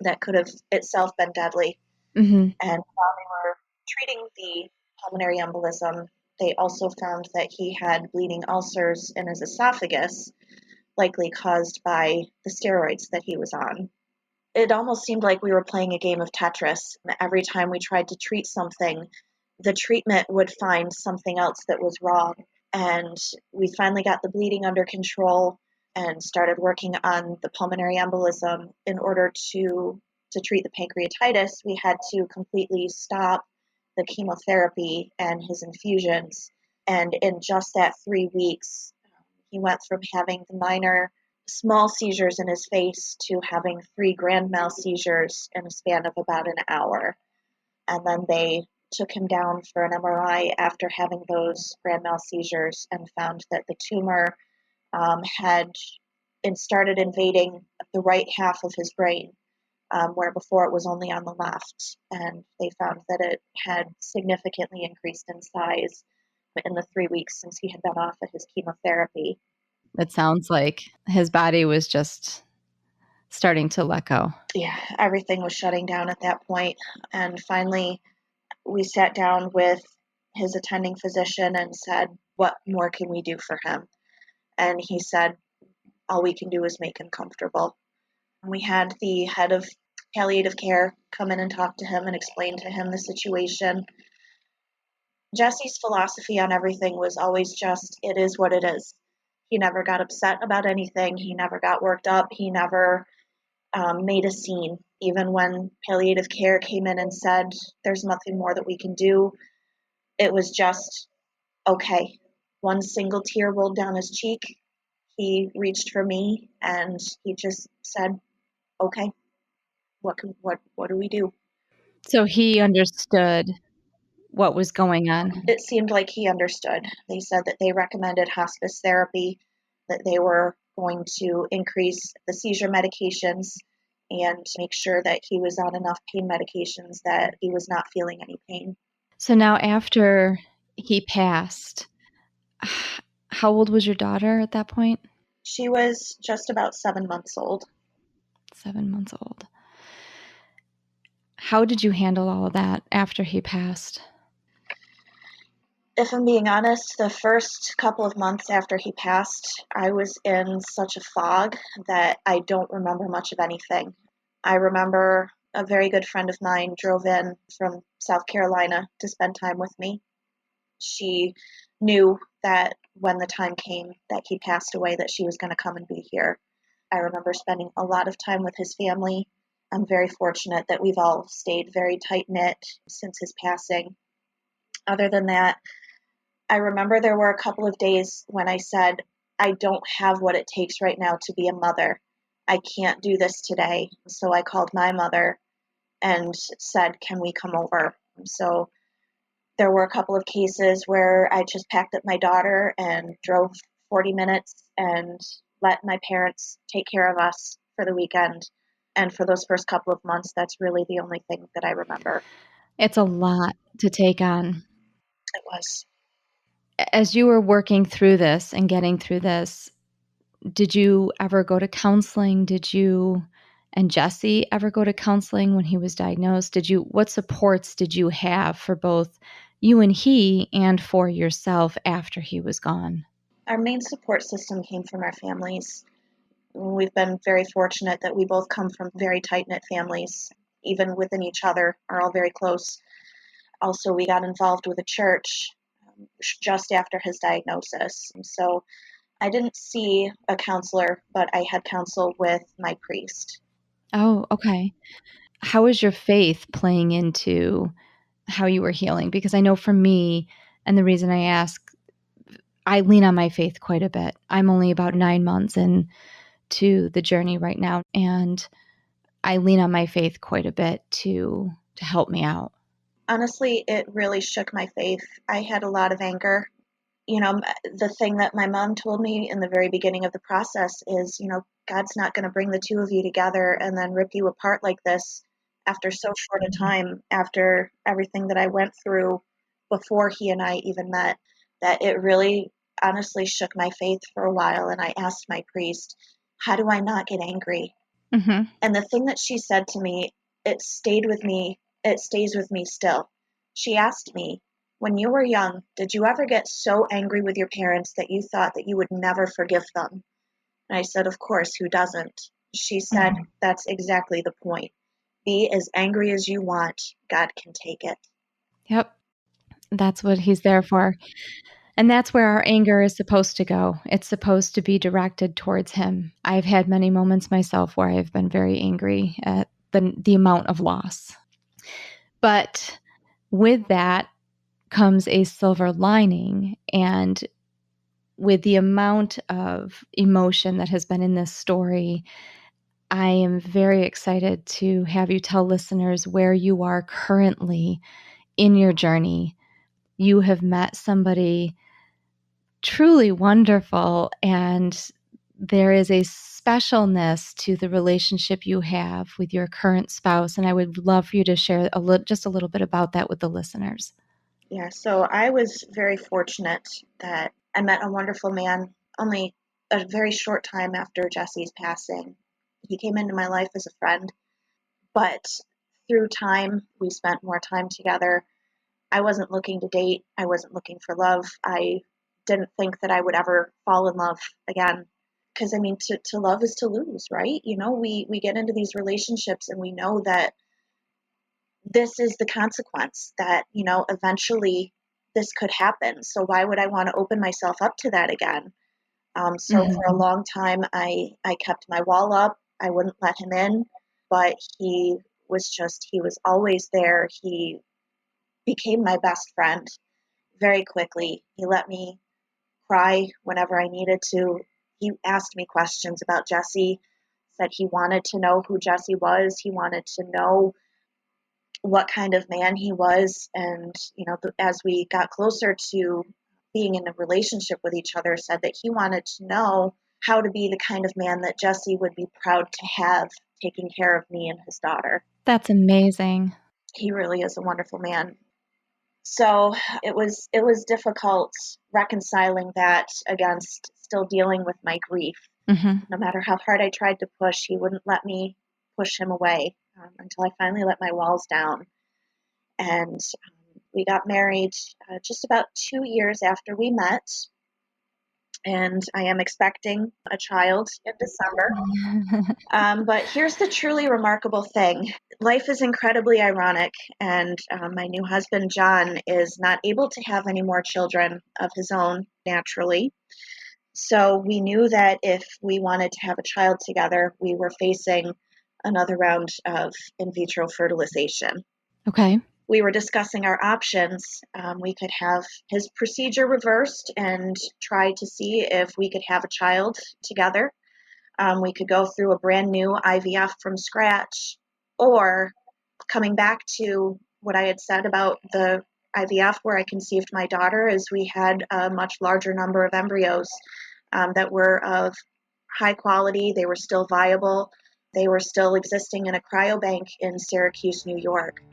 that could have itself been deadly. Mm-hmm. And while they were treating the pulmonary embolism, they also found that he had bleeding ulcers in his esophagus, likely caused by the steroids that he was on. It almost seemed like we were playing a game of Tetris. Every time we tried to treat something, the treatment would find something else that was wrong. And we finally got the bleeding under control and started working on the pulmonary embolism. In order to treat the pancreatitis, we had to completely stop the chemotherapy and his infusions. And in just that 3 weeks, he went from having the minor small seizures in his face to having 3 grand mal seizures in a span of about an hour. And then they took him down for an MRI after having those grand mal seizures and found that the tumor had started invading the right half of his brain, where before it was only on the left. And they found that it had significantly increased in size in the 3 weeks since he had been off of his chemotherapy. It sounds like his body was just starting to let go. Yeah, everything was shutting down at that point. And finally, we sat down with his attending physician and said, what more can we do for him? And he said, all we can do is make him comfortable. We had the head of palliative care come in and talk to him and explain to him the situation. Jesse's philosophy on everything was always just, it is what it is. He never got upset about anything. He never got worked up. He never made a scene. Even when palliative care came in and said, there's nothing more that we can do, it was just, okay. One single tear rolled down his cheek. He reached for me and he just said, okay, what do we do? So he understood what was going on. It seemed like he understood. They said that they recommended hospice therapy, that they were going to increase the seizure medications and make sure that he was on enough pain medications that he was not feeling any pain. So now after he passed, how old was your daughter at that point? She was just about 7 months old. 7 months old. How did you handle all of that after he passed? If I'm being honest, the first couple of months after he passed, I was in such a fog that I don't remember much of anything. I remember a very good friend of mine drove in from South Carolina to spend time with me. She knew that when the time came that he passed away, that she was going to come and be here. I remember spending a lot of time with his family. I'm very fortunate that we've all stayed very tight-knit since his passing. Other than that, I remember there were a couple of days when I said, I don't have what it takes right now to be a mother. I can't do this today. So I called my mother and said, can we come over? So there were a couple of cases where I just packed up my daughter and drove 40 minutes and let my parents take care of us for the weekend. And for those first couple of months, that's really the only thing that I remember. It's a lot to take on. It was. As you were working through this and getting through this, did you ever go to counseling? Did you and Jesse ever go to counseling when he was diagnosed? What supports did you have for both you and he and for yourself after he was gone? Our main support system came from our families. We've been very fortunate that we both come from very tight-knit families, even within each other, are all very close. Also, we got involved with a church just after his diagnosis. So I didn't see a counselor, but I had counsel with my priest. Oh, okay. How is your faith playing into how you were healing? Because I know for me, and the reason I ask, I lean on my faith quite a bit. I'm only about 9 months into the journey right now, and I lean on my faith quite a bit to help me out. Honestly, it really shook my faith. I had a lot of anger. The thing that my mom told me in the very beginning of the process is, God's not going to bring the two of you together and then rip you apart like this after so short a time, after everything that I went through before he and I even met, that it really honestly shook my faith for a while. And I asked my priest, how do I not get angry? Mm-hmm. And the thing that she said to me, it stayed with me. It stays with me still. She asked me, when you were young, did you ever get so angry with your parents that you thought that you would never forgive them? And I said, of course, who doesn't? She said, that's exactly the point. Be as angry as you want. God can take it. Yep. That's what he's there for. And that's where our anger is supposed to go. It's supposed to be directed towards him. I've had many moments myself where I've been very angry at the amount of loss. But with that comes a silver lining. And with the amount of emotion that has been in this story, I am very excited to have you tell listeners where you are currently in your journey. You have met somebody truly wonderful, and there is a specialness to the relationship you have with your current spouse. And I would love for you to share just a little bit about that with the listeners. Yeah, so I was very fortunate that I met a wonderful man only a very short time after Jesse's passing. He came into my life as a friend, but through time, we spent more time together. I wasn't looking to date. I wasn't looking for love. I didn't think that I would ever fall in love again. Because, I mean, to love is to lose, right? You know, we get into these relationships and we know that this is the consequence, that, you know, eventually this could happen. So why would I want to open myself up to that again? So for a long time, I kept my wall up. I wouldn't let him in, but he was always there. He became my best friend very quickly. He let me cry whenever I needed to. He asked me questions about Jesse, said he wanted to know who Jesse was. He wanted to know what kind of man he was. And, you know, as we got closer to being in a relationship with each other, said that he wanted to know how to be the kind of man that Jesse would be proud to have taking care of me and his daughter. That's amazing. He really is a wonderful man. So it was difficult reconciling that against still dealing with my grief. No matter how hard I tried to push, he wouldn't let me push him away until I finally let my walls down. And we got married just about 2 years after we met. And I am expecting a child in December. But here's the truly remarkable thing. Life is incredibly ironic, and my new husband, John, is not able to have any more children of his own naturally. So we knew that if we wanted to have a child together, we were facing another round of in vitro fertilization. Okay. We were discussing our options. We could have his procedure reversed and try to see if we could have a child together. We could go through a brand new IVF from scratch, or coming back to what I had said about the IVF where I conceived my daughter, is we had a much larger number of embryos that were of high quality. They were still viable. They were still existing in a cryobank in Syracuse, New York.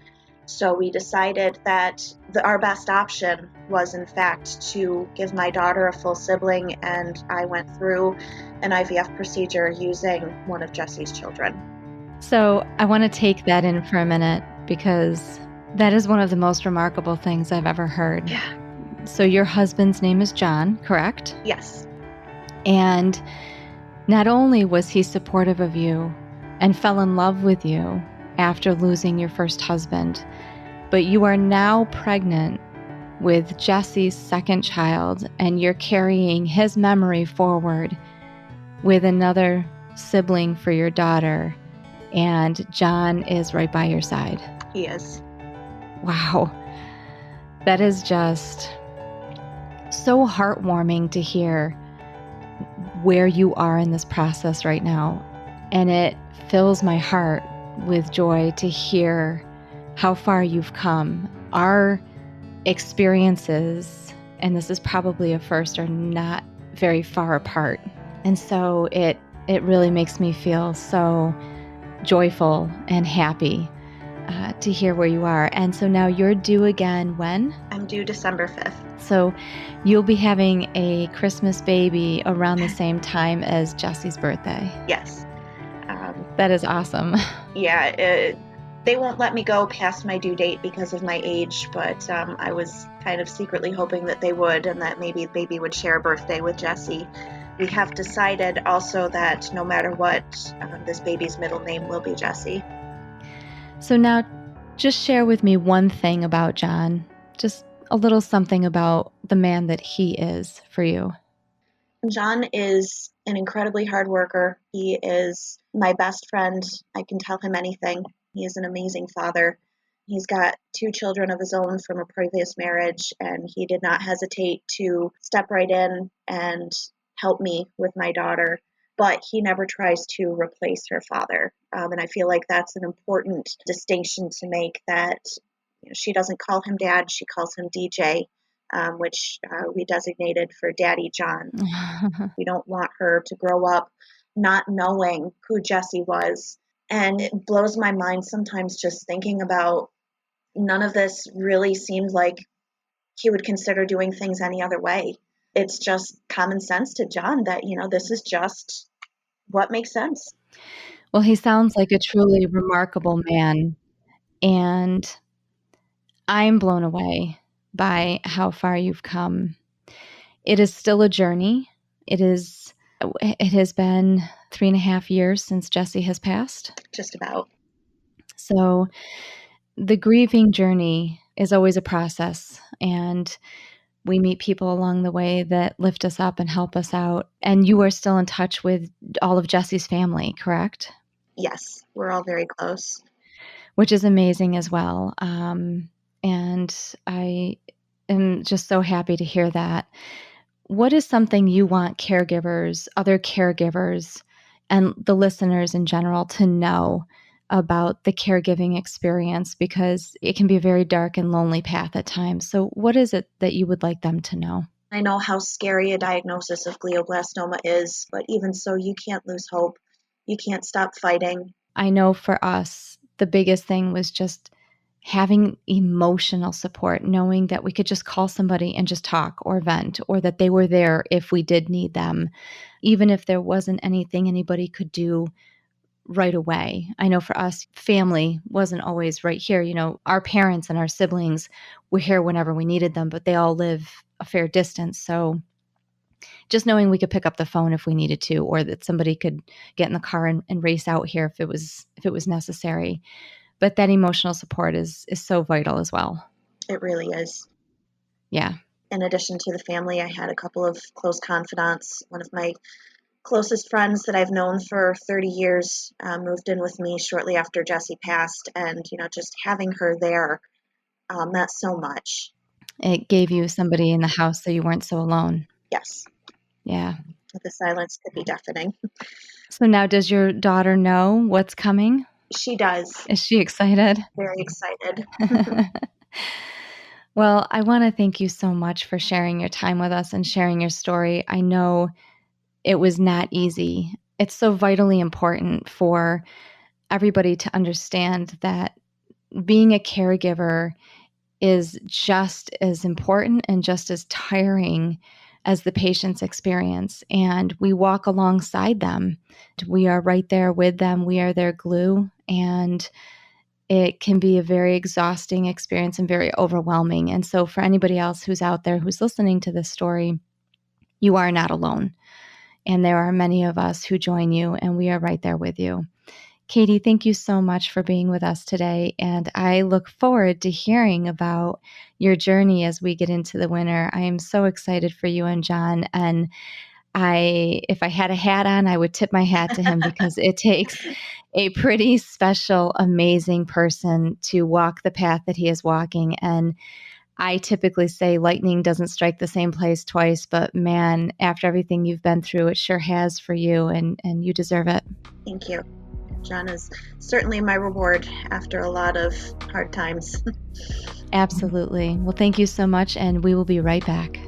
So we decided that our best option was, in fact, to give my daughter a full sibling, and I went through an IVF procedure using one of Jesse's children. So I want to take that in for a minute, because that is one of the most remarkable things I've ever heard. Yeah. So your husband's name is John, correct? Yes. And not only was he supportive of you and fell in love with you after losing your first husband, but you are now pregnant with Jesse's second child, and you're carrying his memory forward with another sibling for your daughter, and John is right by your side. He is. Wow. That is just so heartwarming to hear where you are in this process right now. And it fills my heart with joy to hear how far you've come. Our experiences, and this is probably a first, are not very far apart. And so it really makes me feel so joyful and happy to hear where you are. And so now you're due again when? I'm due December 5th. So you'll be having a Christmas baby around the same time as Jesse's birthday. Yes. That is awesome. Yeah, they won't let me go past my due date because of my age, but I was kind of secretly hoping that they would, and that maybe the baby would share a birthday with Jesse. We have decided also that no matter what, this baby's middle name will be Jesse. So now just share with me one thing about John, just a little something about the man that he is for you. John is an incredibly hard worker. He is my best friend. I can tell him anything. He is an amazing father. He's got 2 children of his own from a previous marriage, and he did not hesitate to step right in and help me with my daughter, but he never tries to replace her father. And I feel like that's an important distinction to make, that she doesn't call him dad, she calls him DJ, which we designated for Daddy John. We don't want her to grow up not knowing who Jesse was. And it blows my mind sometimes just thinking about, none of this really seemed like he would consider doing things any other way. It's just common sense to John that, this is just what makes sense. Well, he sounds like a truly remarkable man, and I'm blown away by how far you've come. It is still a journey. It has been 3.5 years since Jesse has passed. Just about. So the grieving journey is always a process, and we meet people along the way that lift us up and help us out. And you are still in touch with all of Jesse's family, correct? Yes, we're all very close. Which is amazing as well. And I am just so happy to hear that. What is something you want caregivers, other caregivers, and the listeners in general to know about the caregiving experience? Because it can be a very dark and lonely path at times. So what is it that you would like them to know? I know how scary a diagnosis of glioblastoma is, but even so, you can't lose hope. You can't stop fighting. I know for us, the biggest thing was just having emotional support, knowing that we could just call somebody and just talk or vent, or that they were there if we did need them, even if there wasn't anything anybody could do right away. I know for us, family wasn't always right here. Our parents and our siblings were here whenever we needed them, but they all live a fair distance. So just knowing we could pick up the phone if we needed to, or that somebody could get in the car and race out here if it was necessary. But that emotional support is so vital as well. It really is. Yeah. In addition to the family, I had a couple of close confidants. One of my closest friends that I've known for 30 years moved in with me shortly after Jesse passed. And, just having her there meant so much. It gave you somebody in the house so you weren't so alone. Yes. Yeah. The silence could be deafening. So now, does your daughter know what's coming? She does. Is she excited? Very excited. Well, I want to thank you so much for sharing your time with us and sharing your story. I know it was not easy. It's so vitally important for everybody to understand that being a caregiver is just as important and just as tiring as the patient's experience. And we walk alongside them. We are right there with them. We are their glue. And it can be a very exhausting experience and very overwhelming. And so for anybody else who's out there who's listening to this story, you are not alone. And there are many of us who join you, and we are right there with you. Katie, thank you so much for being with us today. And I look forward to hearing about your journey as we get into the winter. I am so excited for you and John. And if I had a hat on, I would tip my hat to him because it takes a pretty special, amazing person to walk the path that he is walking. And I typically say lightning doesn't strike the same place twice, but man, after everything you've been through, it sure has for you, and you deserve it. Thank you. John is certainly my reward after a lot of hard times. Absolutely. Well, thank you so much, and we will be right back.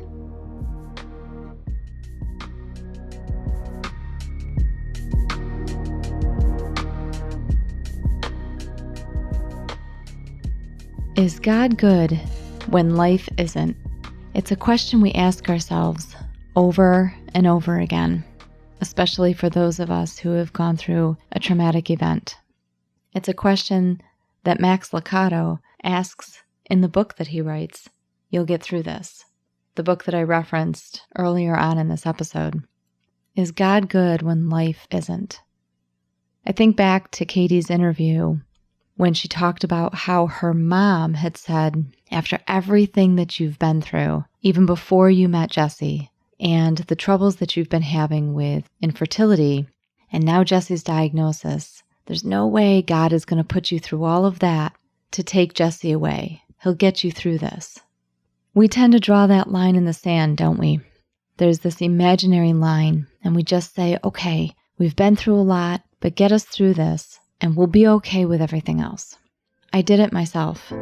Is God good when life isn't? It's a question we ask ourselves over and over again. especially for those of us who have gone through a traumatic event. It's a question that Max Lucado asks in the book that he writes, You'll Get Through This, the book that I referenced earlier on in this episode. Is God good when life isn't? I think back to Katie's interview when she talked about how her mom had said, after everything that you've been through, even before you met Jesse, and the troubles that you've been having with infertility, and now Jesse's diagnosis, there's no way God is going to put you through all of that to take Jesse away. He'll get you through this. We tend to draw that line in the sand, don't we? There's this imaginary line, and we just say, okay, we've been through a lot, but get us through this, and we'll be okay with everything else. I did it myself.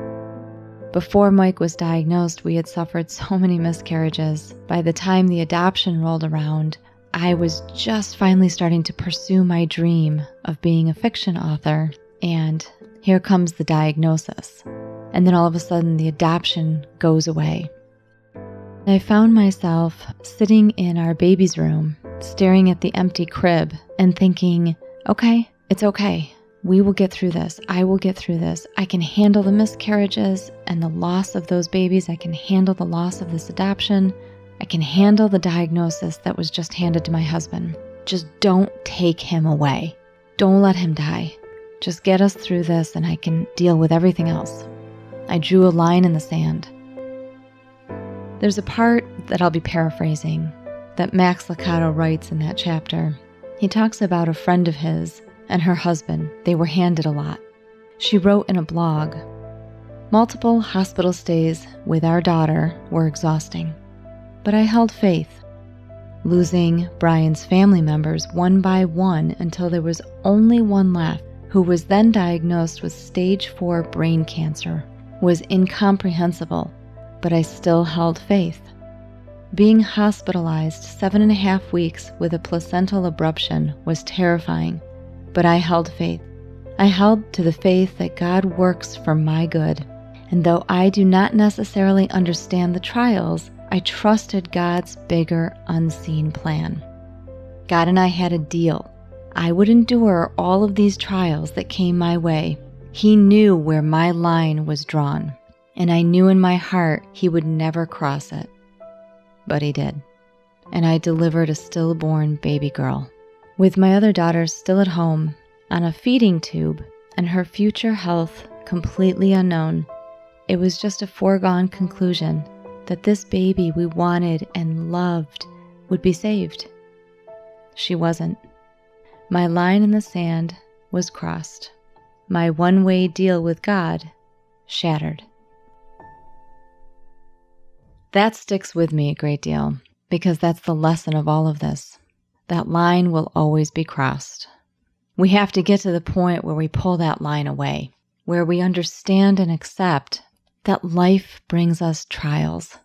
Before Mike was diagnosed, we had suffered so many miscarriages. By the time the adoption rolled around, I was just finally starting to pursue my dream of being a fiction author, and here comes the diagnosis. And then all of a sudden, the adoption goes away. I found myself sitting in our baby's room, staring at the empty crib and thinking, okay, it's okay. We will get through this. I will get through this. I can handle the miscarriages and the loss of those babies. I can handle the loss of this adoption. I can handle the diagnosis that was just handed to my husband. Just don't take him away. Don't let him die. Just get us through this and I can deal with everything else. I drew a line in the sand. There's a part that I'll be paraphrasing that Max Lucado writes in that chapter. He talks about a friend of his and her husband. They were handed a lot. She wrote in a blog, multiple hospital stays with our daughter were exhausting, but I held faith, losing Brian's family members one by one until there was only one left, who was then diagnosed with stage 4 brain cancer, was incomprehensible, but I still held faith. Being hospitalized 7.5 weeks with a placental abruption was terrifying, but I held faith. I held to the faith that God works for my good, and though I do not necessarily understand the trials, I trusted God's bigger, unseen plan. God and I had a deal. I would endure all of these trials that came my way. He knew where my line was drawn, and I knew in my heart He would never cross it. But He did, and I delivered a stillborn baby girl. With my other daughters still at home, on a feeding tube, and her future health completely unknown, it was just a foregone conclusion that this baby we wanted and loved would be saved. She wasn't. My line in the sand was crossed. My one-way deal with God shattered. That sticks with me a great deal, because that's the lesson of all of this. That line will always be crossed. We have to get to the point where we pull that line away, where we understand and accept that life brings us trials.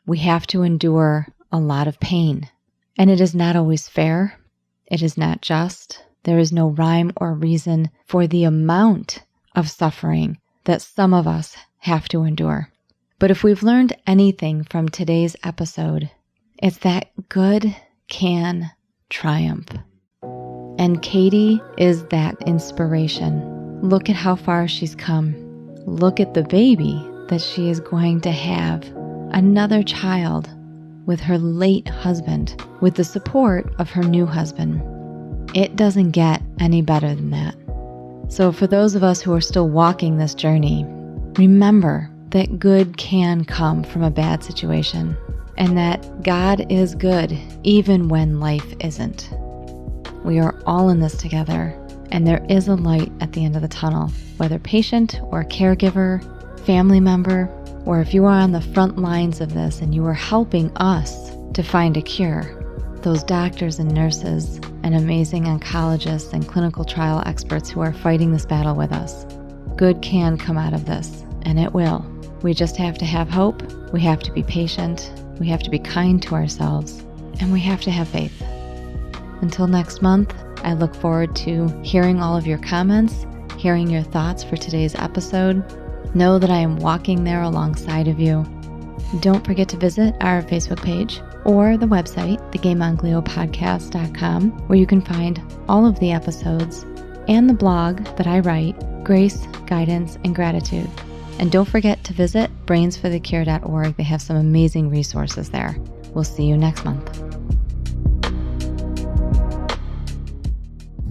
We have to endure a lot of pain, and it is not always fair. It is not just. There is no rhyme or reason for the amount of suffering that some of us have to endure. But if we've learned anything from today's episode, it's that good can triumph. And Katie is that inspiration. Look at how far she's come. Look at the baby that she is going to have. Another child with her late husband, with the support of her new husband. It doesn't get any better than that. So for those of us who are still walking this journey, remember that good can come from a bad situation, and that God is good even when life isn't. We are all in this together, and there is a light at the end of the tunnel, whether patient or caregiver, family member, or if you are on the front lines of this and you are helping us to find a cure. Those doctors and nurses and amazing oncologists and clinical trial experts who are fighting this battle with us. Good can come out of this, and it will. We just have to have hope, we have to be patient, we have to be kind to ourselves, and we have to have faith. Until next month, I look forward to hearing all of your comments, hearing your thoughts for today's episode. Know that I am walking there alongside of you. Don't forget to visit our Facebook page, or the website, thegameongliopodcast.com, where you can find all of the episodes and the blog that I write, Grace, Guidance, and Gratitude. And don't forget to visit brainsforthecure.org. They have some amazing resources there. We'll see you next month.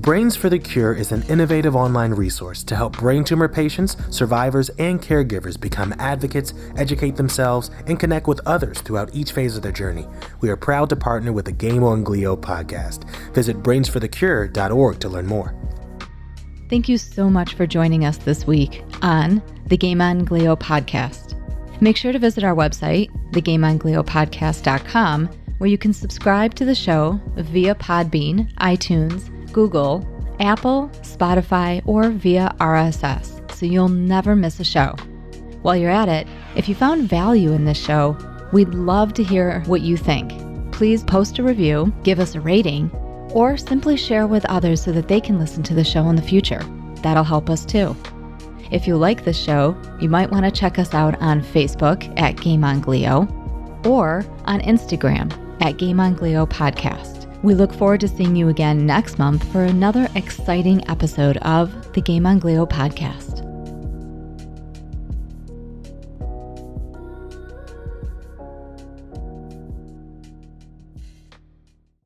Brains for the Cure is an innovative online resource to help brain tumor patients, survivors, and caregivers become advocates, educate themselves, and connect with others throughout each phase of their journey. We are proud to partner with the Game On Glio Podcast. Visit brainsforthecure.org to learn more. Thank you so much for joining us this week on the Game On Glio Podcast. Make sure to visit our website, thegameongliopodcast.com, where you can subscribe to the show via Podbean, iTunes, Google, Apple, Spotify, or via RSS, so you'll never miss a show. While you're at it, if you found value in this show, we'd love to hear what you think. Please post a review, give us a rating, or simply share with others so that they can listen to the show in the future. That'll help us too. If you like this show, you might want to check us out on Facebook at Game On Glio or on Instagram at Game On Glio Podcast. We look forward to seeing you again next month for another exciting episode of the Game On Glio Podcast.